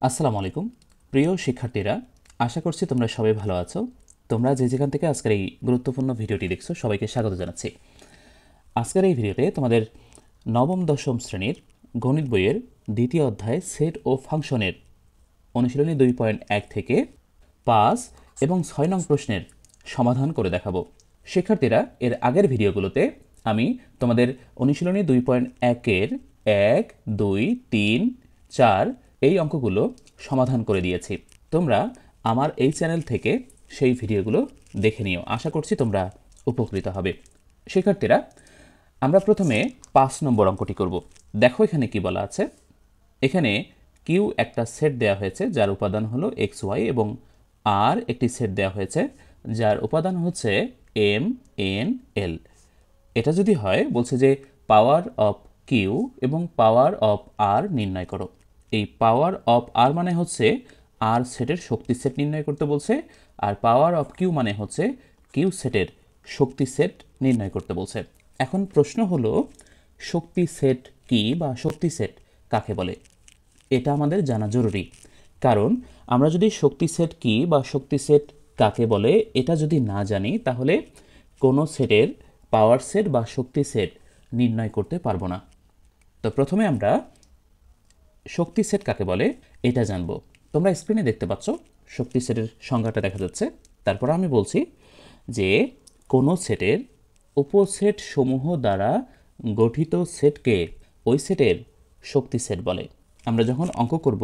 আসসালামু আলাইকুম প্রিয় শিক্ষার্থীরা, আশা করছি তোমরা সবাই ভালো আছো। তোমরা যে যেখান থেকে আজকের এই গুরুত্বপূর্ণ ভিডিওটি দেখছো সবাইকে স্বাগত জানাচ্ছি। আজকের এই ভিডিওতে তোমাদের নবম দশম শ্রেণীর গণিত বইয়ের দ্বিতীয় অধ্যায় সেট ও ফাংশনের অনুশীলনী 2.1 থেকে 5 এবং 6 নং প্রশ্নের সমাধান করে দেখাবো। শিক্ষার্থীরা, এর আগের ভিডিওগুলোতে আমি তোমাদের অনুশীলনী 2.1-এর 1, 2, 3, 4 এই অঙ্কগুলো সমাধান করে দিয়েছি। তোমরা আমার এই চ্যানেল থেকে সেই ভিডিওগুলো দেখে নিও। আশা করছি তোমরা উপকৃত হবে। শিক্ষার্থীরা, আমরা প্রথমে 5 নম্বর অঙ্কটি করব। দেখো এখানে কি বলা আছে। এখানে কিউ একটা সেট দেওয়া হয়েছে যার উপাদান হলো এক্স ওয়াই, এবং আর একটি সেট দেওয়া হয়েছে যার উপাদান হচ্ছে এম এন এল। এটা যদি হয়, বলছে যে পাওয়ার অফ কিউ এবং পাওয়ার অফ আর নির্ণয় করো। এই পাওয়ার অফ আর মানে হচ্ছে আর সেটের শক্তি সেট নির্ণয় করতে বলছে, আর পাওয়ার অফ কিউ মানে হচ্ছে কিউ সেটের শক্তি সেট নির্ণয় করতে বলছে। এখন প্রশ্ন হলো, শক্তি সেট কি বা শক্তি সেট কাকে বলে? এটা আমাদের জানা জরুরি, কারণ আমরা যদি শক্তি সেট কি বা শক্তি সেট কাকে বলে এটা যদি না জানি, তাহলে কোনো সেটের পাওয়ার সেট বা শক্তি সেট নির্ণয় করতে পারবো না। তো প্রথমে আমরা শক্তি সেট কাকে বলে এটা জানবো। তোমরা স্ক্রিনে দেখতে পাচ্ছ শক্তি সেটের সংজ্ঞাটা দেখা যাচ্ছে। তারপর আমি বলছি যে কোনো সেটের উপসেট সমূহ দ্বারা গঠিত সেটকে ওই সেটের শক্তি সেট বলে। আমরা যখন অঙ্ক করব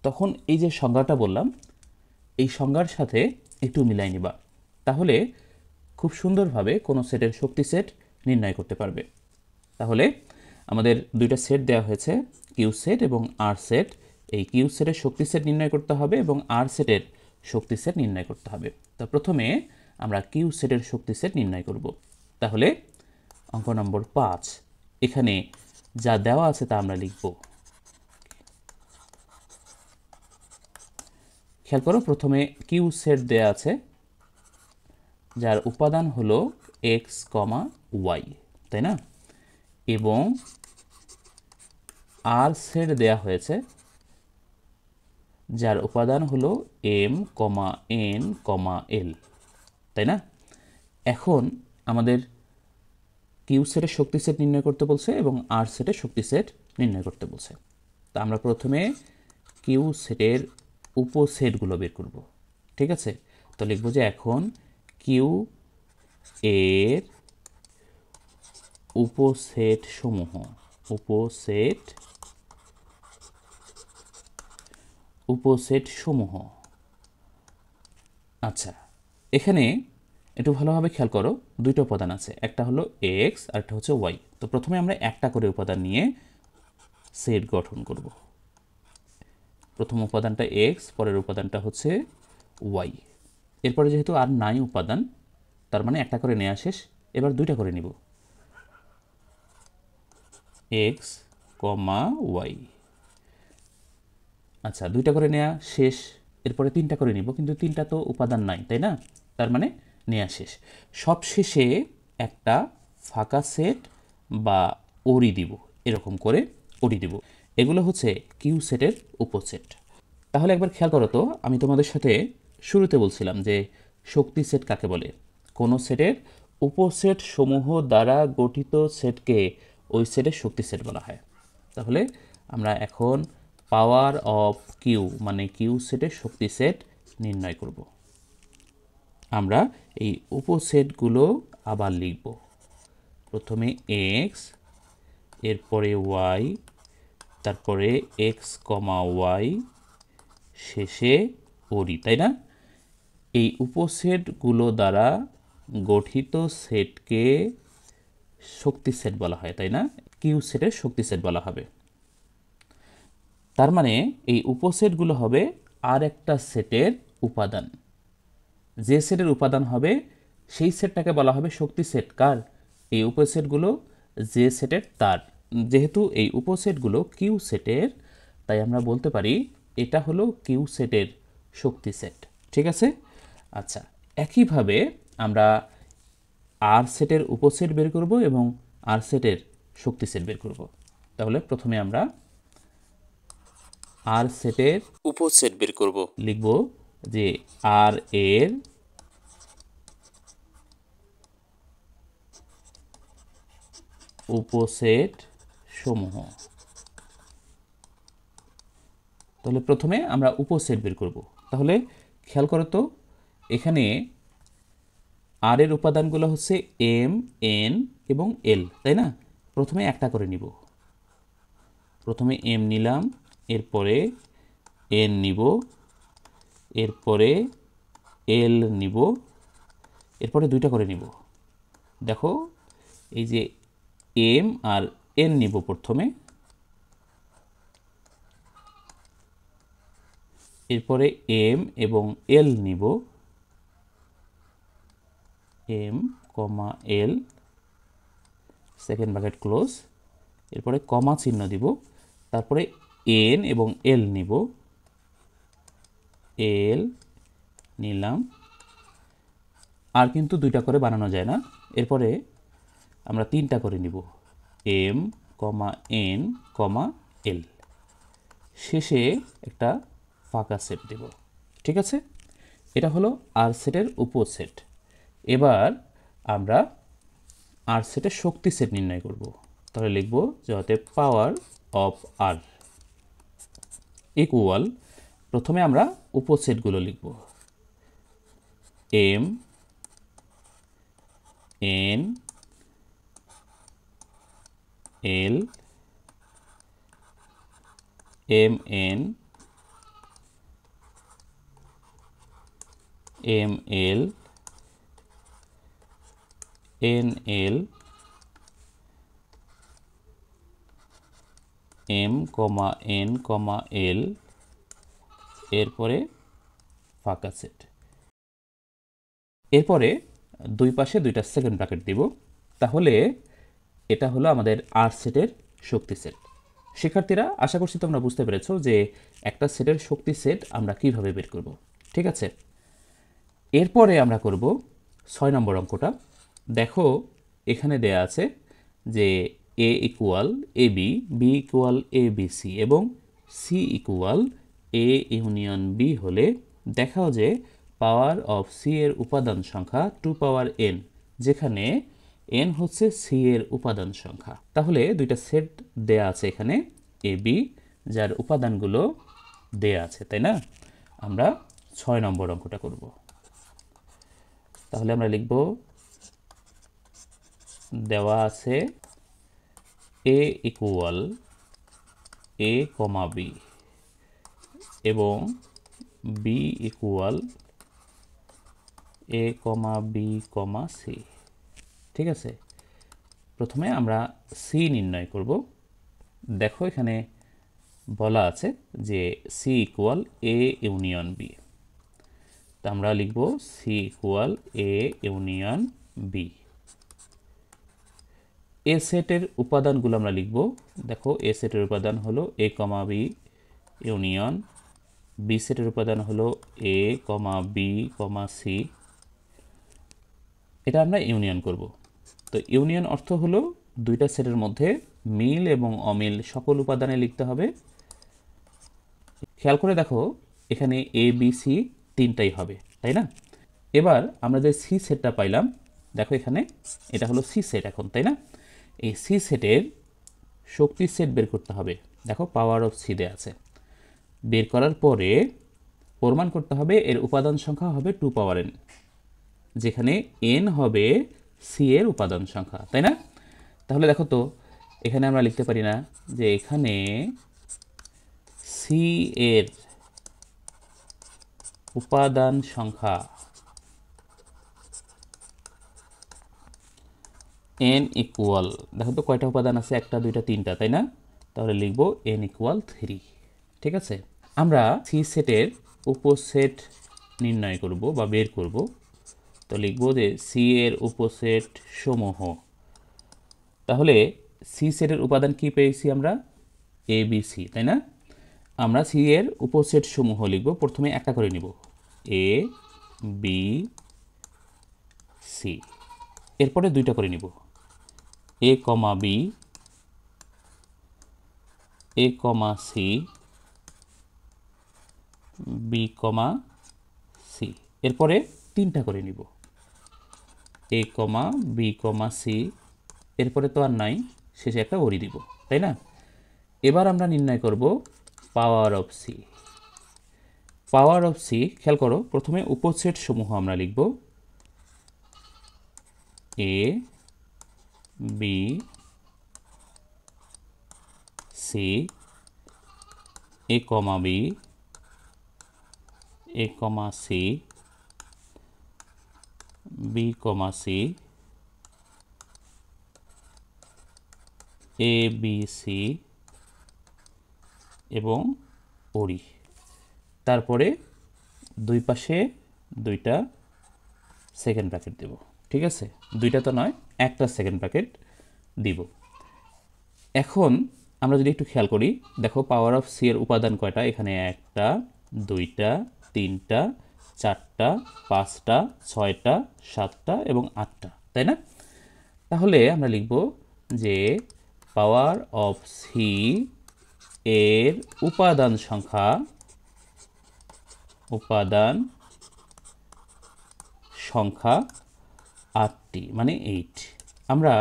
তখন এই যে সংজ্ঞাটা বললাম, এই সংজ্ঞার সাথে একটু মিলাই নিবা, তাহলে খুব সুন্দরভাবে কোনো সেটের শক্তি সেট নির্ণয় করতে পারবে। তাহলে আমাদের দুইটা সেট দেওয়া হয়েছে, কিউ সেট এবং আর সেট। এই কিউ সেটের শক্তি সেট নির্ণয় করতে হবে এবং আর সেটের শক্তি সেট নির্ণয় করতে হবে। তো প্রথমে আমরা কিউ সেটের শক্তি সেট নির্ণয় করব। তাহলে অঙ্ক নম্বর 5, এখানে যা দেওয়া আছে তা আমরা লিখব। খেয়াল করো, প্রথমে কিউ সেট দেওয়া আছে যার উপাদান হলো এক্স কমা ওয়াই, তাই না? এবং আর সেট দেয়া হয়েছে যার উপাদান হলো এম কমা এন কমা এল, তাই না? এখন আমাদের কিউ সেটের শক্তি সেট নির্ণয় করতে বলছে এবং আর সেটের শক্তি সেট নির্ণয় করতে বলছে। তা আমরা প্রথমে কিউ সেটের উপসেটগুলো বের করব। ঠিক আছে? তো লিখব যে এখন কিউ এর উপসেট সমূহ, উপসেট সমূহ। আচ্ছা, এখানে একটু ভালোভাবে খেয়াল করো, দুইটা উপাদান আছে, একটা হলো এক্স আর একটা হচ্ছে ওয়াই। তো প্রথমে আমরা একটা করে উপাদান নিয়ে সেট গঠন করব। প্রথম উপাদানটা এক্স, পরের উপাদানটা হচ্ছে ওয়াই। এরপরে যেহেতু আর নাই উপাদান, তার মানে একটা করে নেওয়া শেষ, এবার দুইটা করে নিব, এক্স কমা ওয়াই। আচ্ছা, দুইটা করে নেওয়া শেষ, এরপরে তিনটা করে নিব, কিন্তু তিনটা তো উপাদান নাই, তাই না? তার মানে নেওয়া শেষ। সব শেষে একটা ফাঁকা সেট বা ওরি দিব, এরকম করে ওরি দিব। এগুলো হচ্ছে কিউ সেটের উপসেট। তাহলে একবার খেয়াল করো তো, আমি তোমাদের সাথে শুরুতে বলছিলাম যে শক্তি সেট কাকে বলে। কোনো সেটের উপসেট সমূহ দ্বারা গঠিত সেটকে ওই সেটের শক্তি সেট বলা হয়। তাহলে আমরা এখন পাওয়ার অফ কিউ মানে কিউ সেটের শক্তি সেট নির্ণয় করব। আমরা এই উপসেটগুলো আবার লিখব। প্রথমে এক্স, এরপরে ওয়াই, তারপরে এক্স কমা ওয়াই, শেষে ওরি, তাই না? এই উপসেটগুলো দ্বারা গঠিত সেটকে শক্তি সেট বলা হয়, তাই না? কিউ সেটের শক্তি সেট বলা হবে। তার মানে এই উপসেটগুলো হবে আর একটা সেটের উপাদান। যে সেটের উপাদান হবে সেই সেটটাকে বলা হবে শক্তি সেট। কার? এই উপসেটগুলো যে সেটের তার। যেহেতু এই উপসেটগুলো কিউ সেটের, তাই আমরা বলতে পারি এটা হলো কিউ সেটের শক্তি সেট। ঠিক আছে? আচ্ছা, একইভাবে আমরা আর সেটের উপসেট বের করব এবং আর সেটের শক্তি সেট বের করব। তাহলে প্রথমে আমরা আর সেটের উপসেট বের করব। লিখব যে আর এর উপসেট সমূহ। তাহলে প্রথমে আমরা উপসেট বের করব। তাহলে খেয়াল করো তো, এখানে আর এর উপাদানগুলো হচ্ছে এম, এন এবং এল, তাই না? প্রথমে একটা করে নিব। প্রথমে এম নিলাম, এরপরে এন নিব, এরপরে এল নিব, এরপরে দুইটা করে নিব। দেখো এই যে এম আর এন নিব প্রথমে, এরপরে এম এবং এল নিব, এম কমা এল, সেকেন্ড ব্র্যাকেট ক্লোজ, এরপরে কমা চিহ্ন দিব, তারপরে এন এবং এল নিব, এল নিলাম। আর কিন্তু দুইটা করে বানানো যায় না, এরপরে আমরা তিনটা করে নিব, এম কমা এন কমা এল, শেষে একটা ফাঁকা সেট দেব। ঠিক আছে, এটা হলো আর সেটের উপসেট। এবার আমরা আর সেটের শক্তি সেট নির্ণয় করব। তাহলে লিখব যে অতএব পাওয়ার অফ আর ইকুয়াল, প্রথমে আমরা উপসেটগুলো লিখব, M, N, L, M N, M L, N L, M comma N comma L, এরপরে ফাঁকা সেট। এরপরে দুই পাশে দুইটা সেকেন্ড ব্র্যাকেট দিব। তাহলে এটা হলো আমাদের আর সেটের শক্তি সেট। শিক্ষার্থীরা, আশা করছি তোমরা বুঝতে পেরেছো যে একটা সেটের শক্তি সেট আমরা কিভাবে বের করব। ঠিক আছে, এরপরে আমরা করব 6 নম্বর অঙ্কটা। দেখো এখানে দেয়া আছে যে A equal A B, B equal A B C এবং C equal A union B হলে দেখাও যে পাওয়ার অফ সি এর উপাদান সংখ্যা 2 পাওয়ার এন, যেখানে এন হচ্ছে সি এর উপাদান সংখ্যা। তাহলে দুইটা সেট দেয়া আছে এখানে এ বি, যার উপাদানগুলো দেয়া আছে, তাই না? আমরা 6 নম্বর অঙ্কটা করব। তাহলে আমরা লিখব, দেওয়া আছে এ ইকুয়াল এ কমা বি এবং বি ইকুয়াল এ কমা বি কমা সি। ঠিক আছে, প্রথমে আমরা সি নির্ণয় করব। দেখো এখানে বলা আছে যে C equal A union B, তা আমরা লিখব C equal A union B. A সেটের উপাদানগুলো আমরা লিখব। দেখো এ সেটের উপাদান হলো A comma B union, B সেটের উপাদান হলো A comma B comma C, এটা আমরা ইউনিয়ন করব। তো ইউনিয়ন অর্থ হলো দুইটা সেটের মধ্যে মিল এবং অমিল সকল উপাদানে লিখতে হবে। খেয়াল করে দেখো এখানে এ বি সি তিনটাই হবে, তাই না? এবার আমরা যে সি সেটটা পাইলাম, দেখো এখানে এটা হলো সি সেট এখন, তাই না? এই সি সেটের শক্তি সেট বের করতে হবে। দেখো পাওয়ার অফ সি দেয়া আছে, বের করার পরে প্রমাণ করতে হবে এর উপাদান সংখ্যা হবে 2 পাওয়ার এন, যেখানে এন হবে সি এর উপাদান সংখ্যা, তাই না? তাহলে দেখো তো এখানে আমরা লিখতে পারি না যে এখানে সি এর উপাদান সংখ্যা এন ইকুয়াল, দেখো তো কয়টা উপাদান আছে, একটা দুইটা তিনটা, তাই না? তাহলে লিখব এন ইকুয়াল 3। ঠিক আছে, আমরা সি সেটের উপসেট নির্ণয় করব বা বের করব। তো লিখব যে সি এর উপসেট সমূহ। তাহলে সি সেটের উপাদান কি পেয়েছি আমরা? এ বি সি, তাই না? আমরা সি এর উপসেট সমূহ লিখব, প্রথমে একটা করে নিব, এ বি সি, এরপরে দুইটা করে নিব, এ comma B, A comma C, B comma C, এরপরে 3টা করে নিব, এ কমা বি কমা সি, এরপরে তো আর নাই, শেষে একটা ওরি দিব, তাই না? এবার আমরা নির্ণয় করব power of C. Power of C, খেয়াল করো, প্রথমে উপসেট সমূহ আমরা লিখব A B C, A comma B, A comma C, B comma C, A B C এবং ওরি। তারপরে দুই পাশে 2টা সেকেন্ড ব্র্যাকেট দেব, ঠিক আছে? 2টা তো নয়, একটা সেকেন্ড ব্র্যাকেট দিব। এখন আমরা যদি একটু খেয়াল করি, দেখো পাওয়ার অফ সি এর উপাদান কয়টা? এখানে 1টা 2টা 3টা 4টা 5টা 6টা 7টা এবং 8টা, তাই না? তাহলে আমরা লিখব যে পাওয়ার অফ সি এর উপাদান সংখ্যা সংখ্যা 8টি, মানে 8। আমরা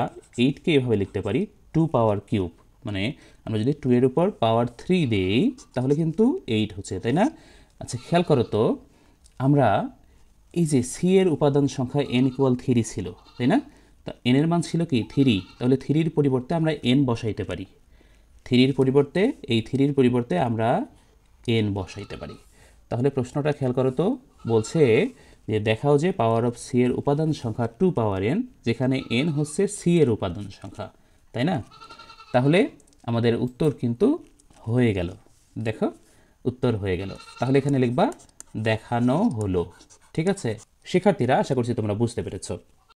8কে এভাবে লিখতে পারি 2 পাওয়ার কিউব, মানে আমরা যদি 2 এর উপর পাওয়ার 3 দেই তাহলে কিন্তু 8 হচ্ছে, তাই না? আচ্ছা, খেয়াল করো তো, আমরা এই যে সি এর উপাদান সংখ্যা n = 3 ছিল, তাই না? তা n এর মান ছিল কি 3, তাহলে 3 এর পরিবর্তে আমরা n বসাইতে পারি। 3 এর পরিবর্তে, এই 3 এর পরিবর্তে আমরা n বসাইতে পারি। তাহলে প্রশ্নটা খেয়াল করো তো, বলছে যে দেখাও যে পাওয়ার অফ সি এর উপাদান সংখ্যা 2 পাওয়ার n, যেখানে n হচ্ছে সি এর উপাদান সংখ্যা, তাই না? তাহলে আমাদের উত্তর কিন্তু হয়ে গেল, দেখো উত্তর হয়ে গেল। তাহলে এখানে লিখবা দেখানো হলো, ঠিক আছে? শিক্ষার্থীরা, আশা করছি তোমরা বুঝতে পেরেছো।